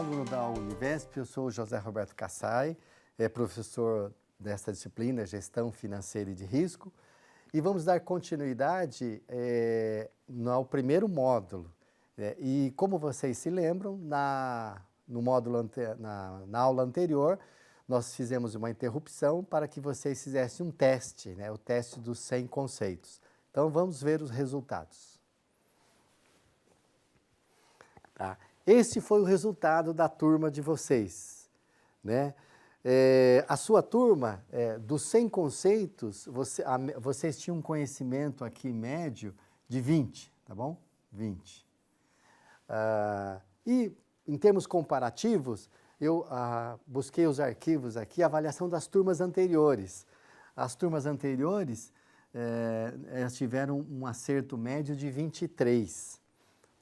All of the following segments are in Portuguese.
aluno da Univesp, eu sou o José Roberto Kassai, professor desta disciplina, Gestão Financeira e de Risco, e vamos dar continuidade ao primeiro módulo. E como vocês se lembram, na aula anterior, nós fizemos uma interrupção para que vocês fizessem um teste, o teste dos 100 conceitos. Então, vamos ver os resultados. Tá? Esse foi o resultado da turma de vocês, né? A sua turma, dos 100 conceitos, vocês tinham um conhecimento aqui médio de 20, tá bom? 20. E, em termos comparativos, eu busquei os arquivos aqui, a avaliação das turmas anteriores. As turmas anteriores, elas tiveram um acerto médio de 23.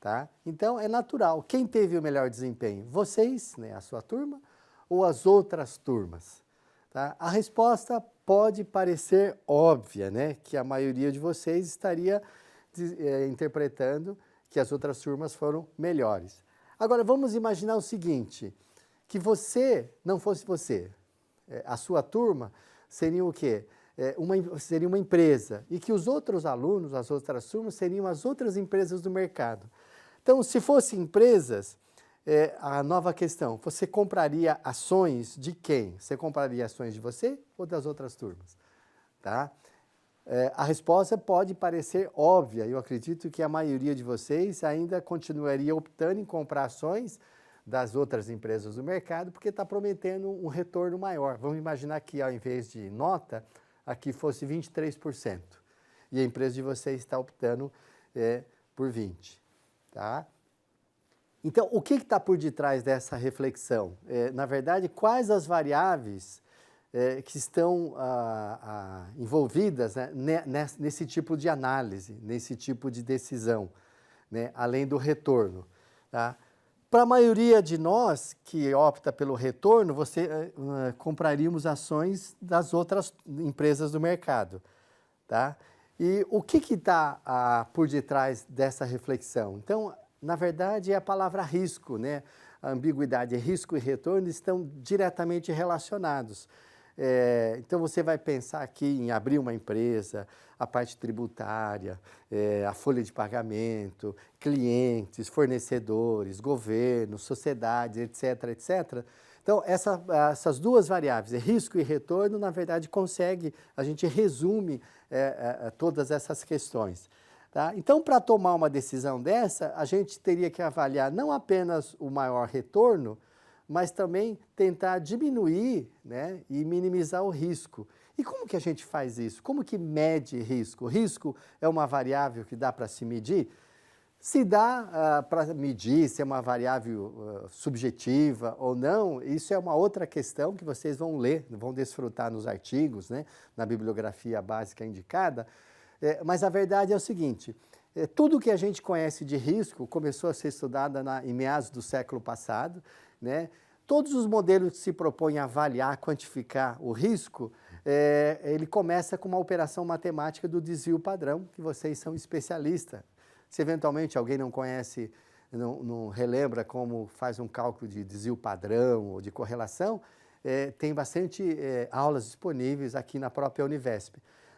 Tá? Então, é natural. Quem teve o melhor desempenho? Vocês, né, a sua turma, ou as outras turmas? Tá? A resposta pode parecer óbvia, né, que a maioria de vocês estaria interpretando que as outras turmas foram melhores. Agora, vamos imaginar o seguinte, que você não fosse você. A sua turma seria o quê? Seria uma empresa, e que os outros alunos, as outras turmas, seriam as outras empresas do mercado. Então, se fossem empresas, a nova questão, você compraria ações de quem? Você compraria ações de você ou das outras turmas? Tá? A resposta pode parecer óbvia, eu acredito que a maioria de vocês ainda continuaria optando em comprar ações das outras empresas do mercado, porque está prometendo um retorno maior. Vamos imaginar que ao invés de nota, aqui fosse 23%. E a empresa de vocês está optando por 20%. Tá? Então, o que está por detrás dessa reflexão? Na verdade, quais as variáveis que estão envolvidas, né, nesse tipo de análise, nesse tipo de decisão, né, além do retorno? Tá? Para a maioria de nós que opta pelo retorno, compraríamos ações das outras empresas do mercado. Tá? E o que está por detrás dessa reflexão? Então, na verdade, é a palavra risco, né? A ambiguidade, risco e retorno estão diretamente relacionados. Então, você vai pensar aqui em abrir uma empresa, a parte tributária, a folha de pagamento, clientes, fornecedores, governo, sociedade, etc., etc., então, essas duas variáveis, risco e retorno, na verdade, a gente resume todas essas questões. Tá? Então, para tomar uma decisão dessa, a gente teria que avaliar não apenas o maior retorno, mas também tentar diminuir, né, e minimizar o risco. E como que a gente faz isso? Como que mede risco? O risco é uma variável que dá para se medir? Se dá para medir se é uma variável subjetiva ou não, isso é uma outra questão que vocês vão ler, vão desfrutar nos artigos, né, na bibliografia básica indicada, mas a verdade é o seguinte, tudo que a gente conhece de risco começou a ser estudado em meados do século passado, né? Todos os modelos que se propõem a avaliar, quantificar o risco, ele começa com uma operação matemática do desvio padrão, que vocês são especialistas. Se eventualmente alguém não conhece, não relembra como faz um cálculo de desvio padrão ou de correlação, tem bastante aulas disponíveis aqui na própria Univesp.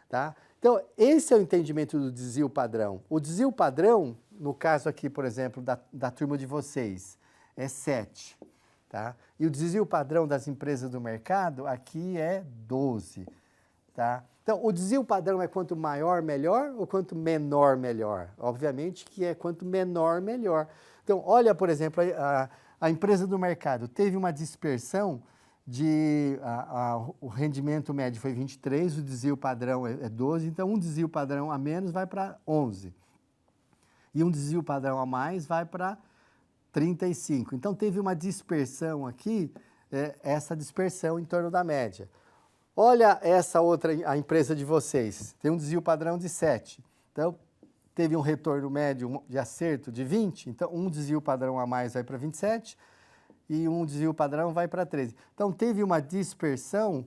Tá? Então, esse é o entendimento do desvio padrão. O desvio padrão, no caso aqui, por exemplo, da turma de vocês, é 7. Tá? E o desvio padrão das empresas do mercado aqui é 12. Tá? Então, o desvio padrão é quanto maior, melhor ou quanto menor, melhor? Obviamente que é quanto menor, melhor. Então, olha, por exemplo, a empresa do mercado teve uma dispersão o rendimento médio foi 23, o desvio padrão é 12, então um desvio padrão a menos vai para 11. E um desvio padrão a mais vai para 35. Então, teve uma dispersão aqui, essa dispersão em torno da média. Olha essa outra, a empresa de vocês, tem um desvio padrão de 7. Então, teve um retorno médio de acerto de 20, então um desvio padrão a mais vai para 27 e um desvio padrão vai para 13. Então, teve uma dispersão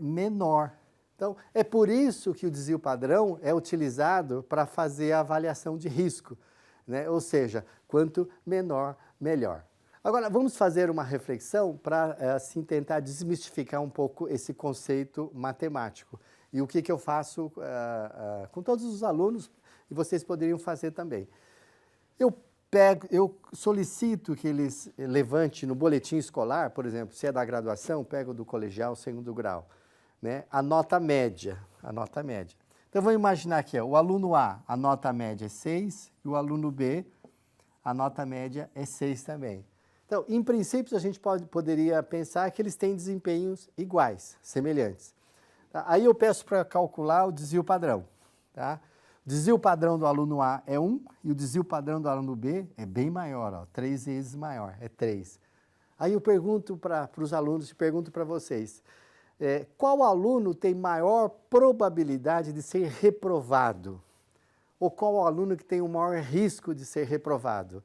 menor. Então, é por isso que o desvio padrão é utilizado para fazer a avaliação de risco, né? Ou seja, quanto menor, melhor. Agora, vamos fazer uma reflexão para, assim, tentar desmistificar um pouco esse conceito matemático. E o que eu faço com todos os alunos, e vocês poderiam fazer também. Eu solicito que eles levantem no boletim escolar, por exemplo, se é da graduação, pego do colegial, segundo grau, né, a nota média. Então, vamos imaginar aqui, ó, o aluno A, a nota média é 6, e o aluno B, a nota média é 6 também. Então, em princípio, a gente poderia pensar que eles têm desempenhos iguais, semelhantes. Tá? Aí eu peço para calcular o desvio padrão. Tá? O desvio padrão do aluno A é 1 e o desvio padrão do aluno B é bem maior, ó, 3 vezes maior, é 3. Aí eu pergunto para os alunos e pergunto para vocês, qual aluno tem maior probabilidade de ser reprovado? Ou qual aluno que tem o maior risco de ser reprovado?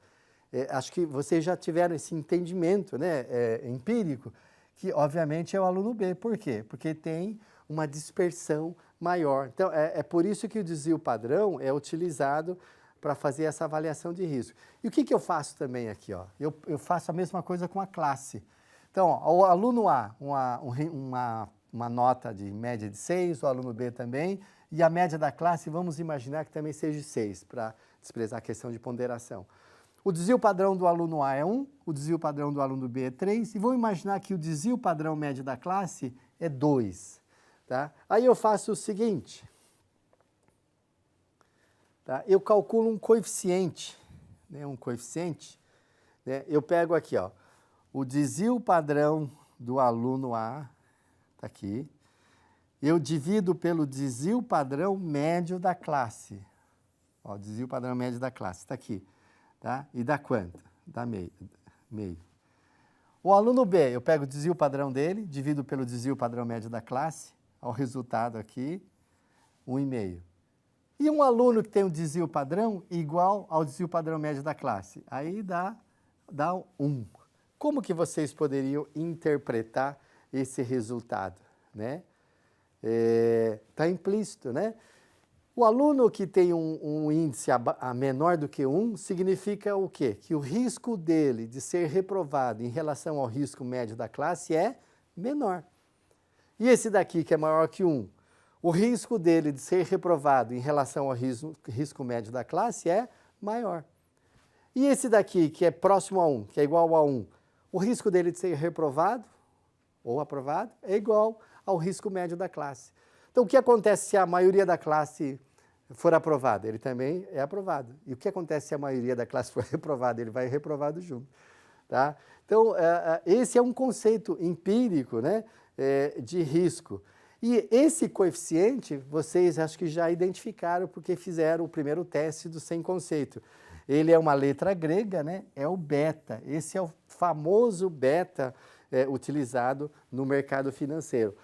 Acho que vocês já tiveram esse entendimento, né, empírico, que obviamente é o aluno B. Por quê? Porque tem uma dispersão maior. Então, é por isso que o desvio padrão é utilizado para fazer essa avaliação de risco. E o que eu faço também aqui? Ó? Eu faço a mesma coisa com a classe. Então, ó, o aluno A, uma nota de média de 6, o aluno B também, e a média da classe, vamos imaginar que também seja 6, para desprezar a questão de ponderação. O desvio padrão do aluno A é 1, o desvio padrão do aluno B é 3, e vamos imaginar que o desvio padrão médio da classe é 2. Tá? Aí eu faço o seguinte, tá? Eu calculo um coeficiente, né? Né? Eu pego aqui, ó, o desvio padrão do aluno A, está aqui, eu divido pelo desvio padrão médio da classe. Ó, o desvio padrão médio da classe, está aqui. Tá? E dá quanto? Dá meio. O aluno B, eu pego o desvio padrão dele, divido pelo desvio padrão médio da classe, ao resultado aqui, 1,5. E um aluno que tem um desvio padrão igual ao desvio padrão médio da classe, aí dá 1. Como que vocês poderiam interpretar esse resultado? Né? Tá implícito, né? O aluno que tem um índice menor do que 1 significa o quê? Que o risco dele de ser reprovado em relação ao risco médio da classe é menor. E esse daqui, que é maior que 1, o risco dele de ser reprovado em relação ao risco médio da classe é maior. E esse daqui, que é próximo a 1, que é igual a 1, o risco dele de ser reprovado ou aprovado é igual ao risco médio da classe. Então, o que acontece se a maioria da classe for aprovada? Ele também é aprovado. E o que acontece se a maioria da classe for reprovada? Ele vai reprovado junto. Tá? Então, esse é um conceito empírico, né, de risco. E esse coeficiente, vocês acho que já identificaram porque fizeram o primeiro teste do sem conceito. Ele é uma letra grega, né, é o beta. Esse é o famoso beta utilizado no mercado financeiro.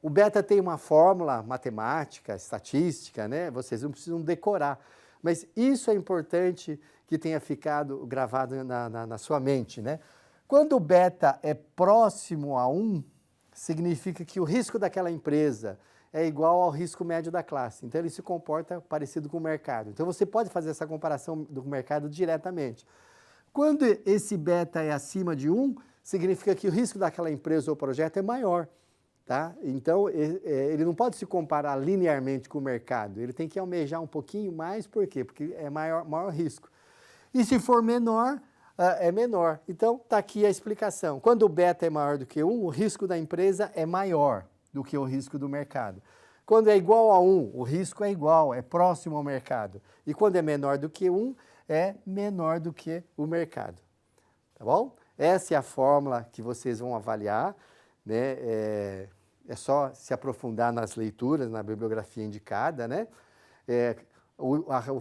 O beta tem uma fórmula matemática, estatística, né? Vocês não precisam decorar. Mas isso é importante que tenha ficado gravado na sua mente, né? Quando o beta é próximo a 1, significa que o risco daquela empresa é igual ao risco médio da classe. Então, ele se comporta parecido com o mercado. Então, você pode fazer essa comparação do mercado diretamente. Quando esse beta é acima de 1, significa que o risco daquela empresa ou projeto é maior. Tá? Então, ele não pode se comparar linearmente com o mercado, ele tem que almejar um pouquinho mais, por quê? Porque é maior risco. E se for menor, é menor. Então, está aqui a explicação. Quando o beta é maior do que 1, o risco da empresa é maior do que o risco do mercado. Quando é igual a 1, o risco é igual, é próximo ao mercado. E quando é menor do que 1, é menor do que o mercado. Tá bom? Essa é a fórmula que vocês vão avaliar, né? É só se aprofundar nas leituras, na bibliografia indicada, né?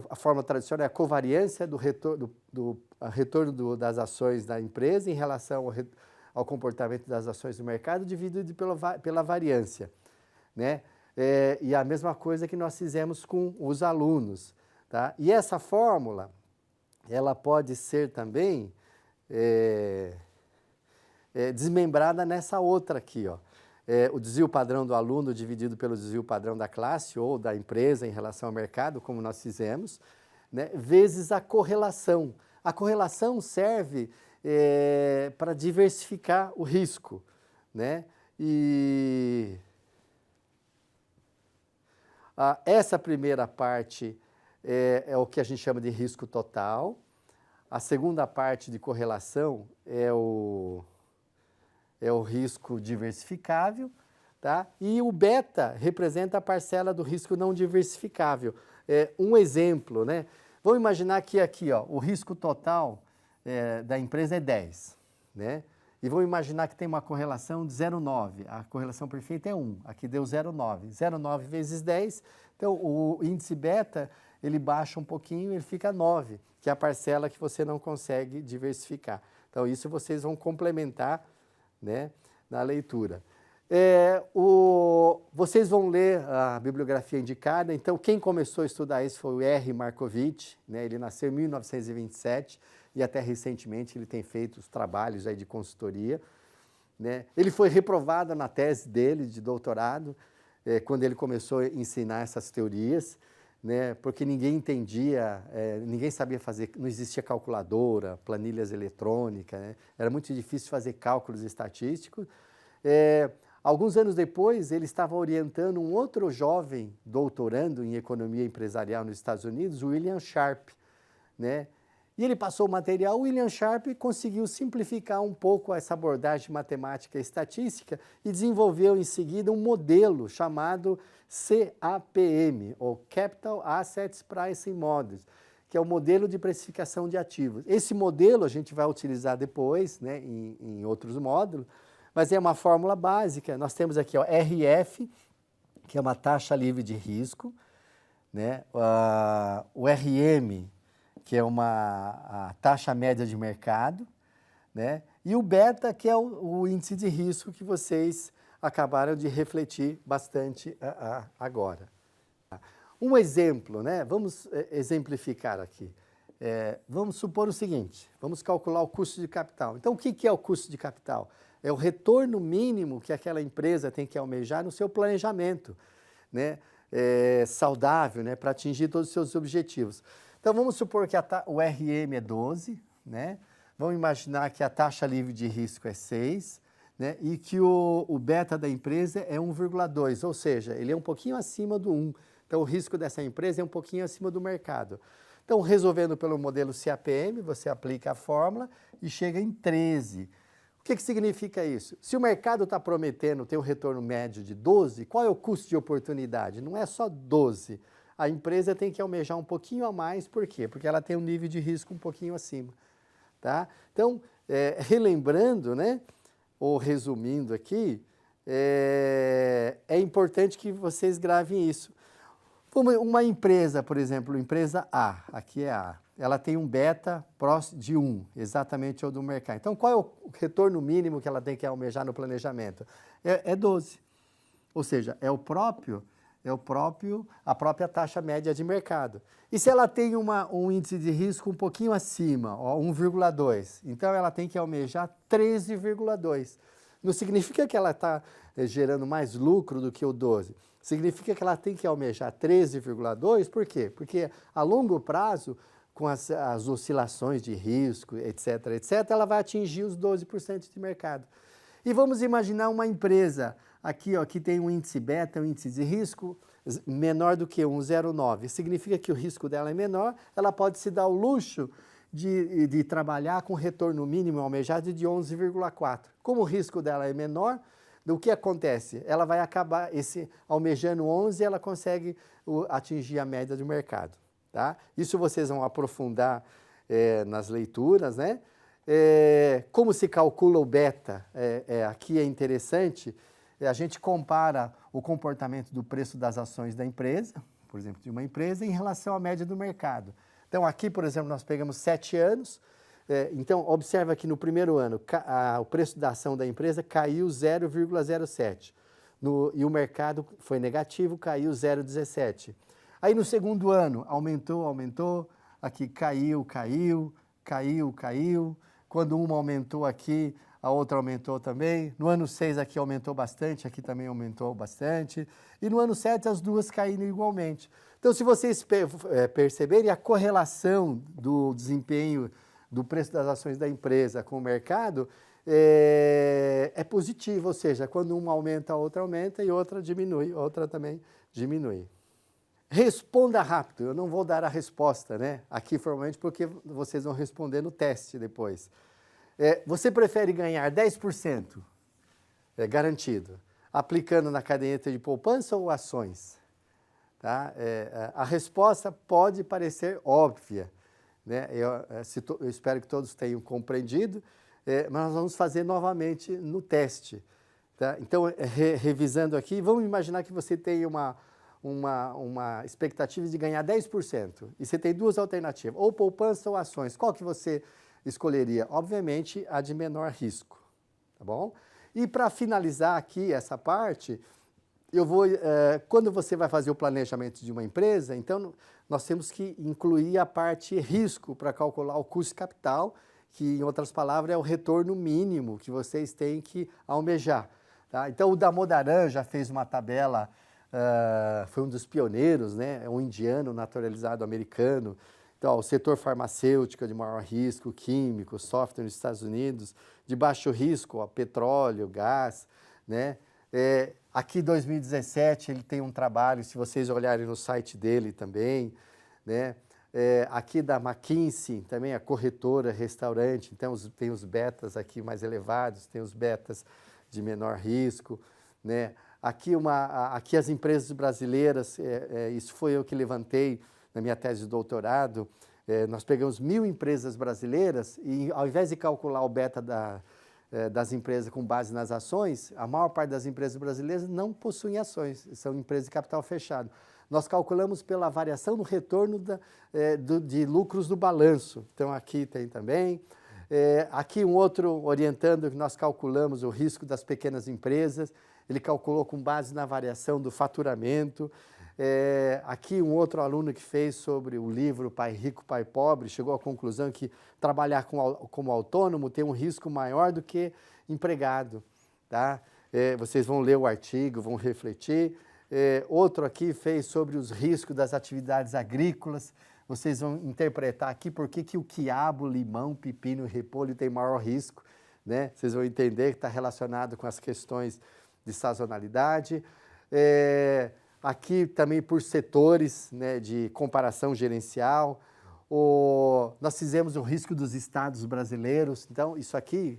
A fórmula tradicional é a covariância do retorno das ações da empresa em relação ao comportamento das ações do mercado, dividido pela variância, né? E a mesma coisa que nós fizemos com os alunos, tá? E essa fórmula, ela pode ser também desmembrada nessa outra aqui, ó. O desvio padrão do aluno dividido pelo desvio padrão da classe ou da empresa em relação ao mercado, como nós fizemos, né, vezes a correlação. A correlação serve para diversificar o risco, né? E essa primeira parte é o que a gente chama de risco total. A segunda parte de correlação é o risco diversificável, tá? E o beta representa a parcela do risco não diversificável. Um exemplo, né? Vamos imaginar que aqui, ó, o risco total da empresa é 10, né? E vamos imaginar que tem uma correlação de 0,9. A correlação perfeita é 1. Aqui deu 0,9. 0,9 vezes 10. Então, o índice beta, ele baixa um pouquinho, ele fica 9, que é a parcela que você não consegue diversificar. Então, isso vocês vão complementar, né, na leitura. Vocês vão ler a bibliografia indicada. Então, quem começou a estudar isso foi o R. Markowitz, né? Ele nasceu em 1927 e até recentemente ele tem feito os trabalhos aí de consultoria, né? Ele foi reprovado na tese dele de doutorado, quando ele começou a ensinar essas teorias, né? Porque ninguém entendia, ninguém sabia fazer, não existia calculadora, planilhas eletrônicas, né? Era muito difícil fazer cálculos estatísticos. Alguns anos depois, ele estava orientando um outro jovem doutorando em economia empresarial nos Estados Unidos, William Sharpe, né? E ele passou o material, o William Sharpe conseguiu simplificar um pouco essa abordagem matemática e estatística e desenvolveu em seguida um modelo chamado CAPM, ou Capital Assets Pricing Models, que é o modelo de precificação de ativos. Esse modelo a gente vai utilizar depois, né, em outros módulos, mas é uma fórmula básica. Nós temos aqui, ó, RF, que é uma taxa livre de risco, né? O RM, que é a taxa média de mercado, né? E o beta, que é o índice de risco que vocês acabaram de refletir bastante agora. Um exemplo, né? Vamos exemplificar aqui. Vamos supor o seguinte, vamos calcular o custo de capital. Então, o que é o custo de capital? É o retorno mínimo que aquela empresa tem que almejar no seu planejamento, né? Saudável, né? Para atingir todos os seus objetivos. Então, vamos supor que o RM é 12, né? Vamos imaginar que a taxa livre de risco é 6, né? E que o beta da empresa é 1,2, ou seja, ele é um pouquinho acima do 1. Então, o risco dessa empresa é um pouquinho acima do mercado. Então, resolvendo pelo modelo CAPM, você aplica a fórmula e chega em 13. O que significa isso? Se o mercado está prometendo ter um retorno médio de 12, qual é o custo de oportunidade? Não é só 12. A empresa tem que almejar um pouquinho a mais, por quê? Porque ela tem um nível de risco um pouquinho acima, tá? Então, relembrando, né, ou resumindo aqui, é importante que vocês gravem isso. Uma empresa, por exemplo, empresa A, aqui é A, ela tem um beta próximo de 1, exatamente o do mercado. Então, qual é o retorno mínimo que ela tem que almejar no planejamento? É 12. Ou seja, a própria taxa média de mercado. E se ela tem um índice de risco um pouquinho acima, 1,2, então ela tem que almejar 13,2. Não significa que ela está gerando mais lucro do que o 12. Significa que ela tem que almejar 13,2, por quê? Porque a longo prazo, com as oscilações de risco, etc., ela vai atingir os 12% de mercado. E vamos imaginar uma empresa aqui, ó, que tem um índice beta, um índice de risco menor do que 1,09. Significa que o risco dela é menor, ela pode se dar o luxo de trabalhar com retorno mínimo almejado de 11,4. Como o risco dela é menor, o que acontece? Ela vai acabar, almejando 11, ela consegue atingir a média do mercado. Tá? Isso vocês vão aprofundar nas leituras, né? Como se calcula o beta? Aqui é interessante, a gente compara o comportamento do preço das ações da empresa, por exemplo, de uma empresa, em relação à média do mercado. Então, aqui, por exemplo, nós pegamos 7 anos, então, observa que no primeiro ano o preço da ação da empresa caiu 0,07 e o mercado foi negativo, caiu 0,17. Aí no segundo ano aumentou, aqui caiu. Quando uma aumentou aqui, a outra aumentou também. No ano 6 aqui aumentou bastante, aqui também aumentou bastante. E no ano 7 as duas caíram igualmente. Então, se vocês perceberem, a correlação do desempenho do preço das ações da empresa com o mercado, é positivo, ou seja, quando uma aumenta, a outra aumenta e outra diminui, outra também diminui. Responda rápido, eu não vou dar a resposta, né? Aqui formalmente, porque vocês vão responder no teste depois. Você prefere ganhar 10%, garantido, aplicando na caderneta de poupança ou ações? Tá? A resposta pode parecer óbvia, né? Eu espero que todos tenham compreendido, mas nós vamos fazer novamente no teste. Tá? Então, revisando aqui, vamos imaginar que você tem uma expectativa de ganhar 10%, e você tem duas alternativas, ou poupança ou ações. Qual que você escolheria? Obviamente, a de menor risco, tá bom? E para finalizar aqui essa parte, quando você vai fazer o planejamento de uma empresa, então nós temos que incluir a parte risco para calcular o custo de capital, que em outras palavras é o retorno mínimo que vocês têm que almejar. Tá? Então o Damodaran já fez uma tabela, foi um dos pioneiros, né? É um indiano naturalizado americano. Então, o setor farmacêutico de maior risco, químico, software nos Estados Unidos, de baixo risco, petróleo, gás, né? Aqui, 2017, ele tem um trabalho, se vocês olharem no site dele também, né? Aqui da McKinsey, também a corretora, restaurante, então tem os betas aqui mais elevados, tem os betas de menor risco, né? Aqui as empresas brasileiras, isso foi eu que levantei na minha tese de doutorado, nós pegamos 1000 empresas brasileiras e ao invés de calcular o beta das empresas com base nas ações, a maior parte das empresas brasileiras não possuem ações, são empresas de capital fechado. Nós calculamos pela variação no retorno de lucros do balanço. Então, aqui tem também. Aqui um outro orientando que nós calculamos o risco das pequenas empresas. Ele calculou com base na variação do faturamento. Aqui um outro aluno que fez sobre o livro Pai Rico, Pai Pobre, chegou à conclusão que trabalhar como autônomo tem um risco maior do que empregado. Tá? Vocês vão ler o artigo, vão refletir. Outro aqui fez sobre os riscos das atividades agrícolas. Vocês vão interpretar aqui por que o quiabo, limão, pepino e repolho tem maior risco, né? Vocês vão entender que está relacionado com as questões de sazonalidade. Aqui também por setores, né, de comparação gerencial. Nós fizemos o risco dos estados brasileiros. Então, isso aqui,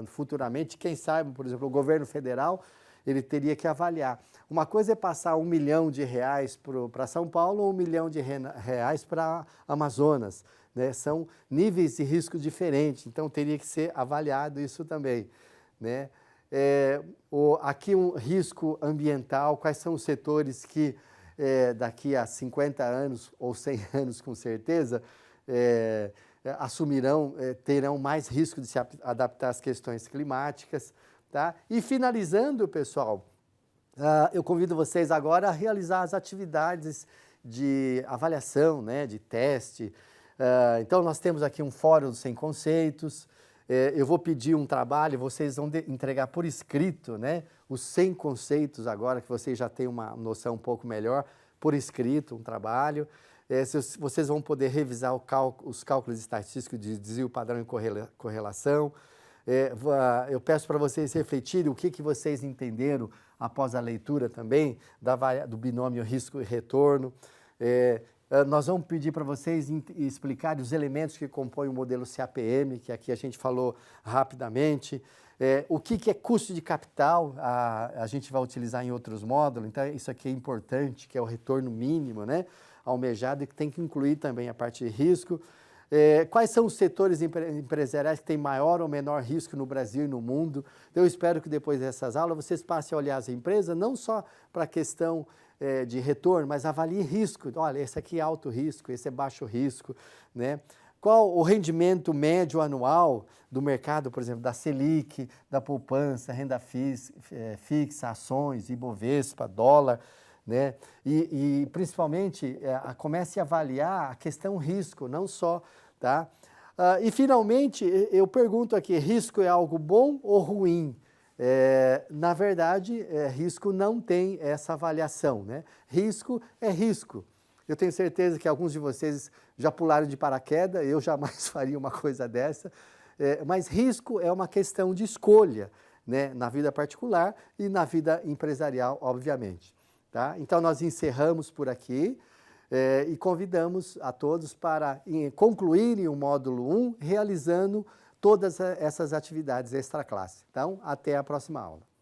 futuramente, quem sabe, por exemplo, o governo federal, ele teria que avaliar. Uma coisa é passar R$1 milhão para São Paulo ou R$1 milhão para Amazonas, né? São níveis de risco diferentes, então teria que ser avaliado isso também, né? Aqui um risco ambiental, quais são os setores que daqui a 50 anos ou 100 anos com certeza terão mais risco de se adaptar às questões climáticas. Tá? E finalizando, pessoal, eu convido vocês agora a realizar as atividades de avaliação, né, de teste. Então, nós temos aqui um fórum dos 100 conceitos. Eu vou pedir um trabalho, vocês vão entregar por escrito, né, os 100 conceitos agora, que vocês já têm uma noção um pouco melhor, por escrito, um trabalho. Vocês vão poder revisar os cálculos estatísticos de desvio padrão e correlação. Eu peço para vocês refletirem o que vocês entenderam após a leitura também do binômio risco e retorno. Nós vamos pedir para vocês explicarem os elementos que compõem o modelo CAPM, que aqui a gente falou rapidamente. O que é custo de capital, a gente vai utilizar em outros módulos, então isso aqui é importante, que é o retorno mínimo, né, almejado, e que tem que incluir também a parte de risco. Quais são os setores empresariais que têm maior ou menor risco no Brasil e no mundo? Eu espero que depois dessas aulas vocês passem a olhar as empresas, não só para a questão de retorno, mas avaliem risco. Olha, esse aqui é alto risco, esse é baixo risco, né? Qual o rendimento médio anual do mercado, por exemplo, da Selic, da poupança, renda fixa, ações, Ibovespa, dólar, né? E principalmente, comece a avaliar a questão risco, não só, tá? E finalmente, eu pergunto aqui, risco é algo bom ou ruim? Na verdade, risco não tem essa avaliação, né? Risco é risco. Eu tenho certeza que alguns de vocês já pularam de paraquedas, eu jamais faria uma coisa dessa. Mas risco é uma questão de escolha, né, na vida particular e na vida empresarial, obviamente. Tá? Então, nós encerramos por aqui e convidamos a todos para concluírem o módulo 1, realizando todas essas atividades extra-classe. Então, até a próxima aula.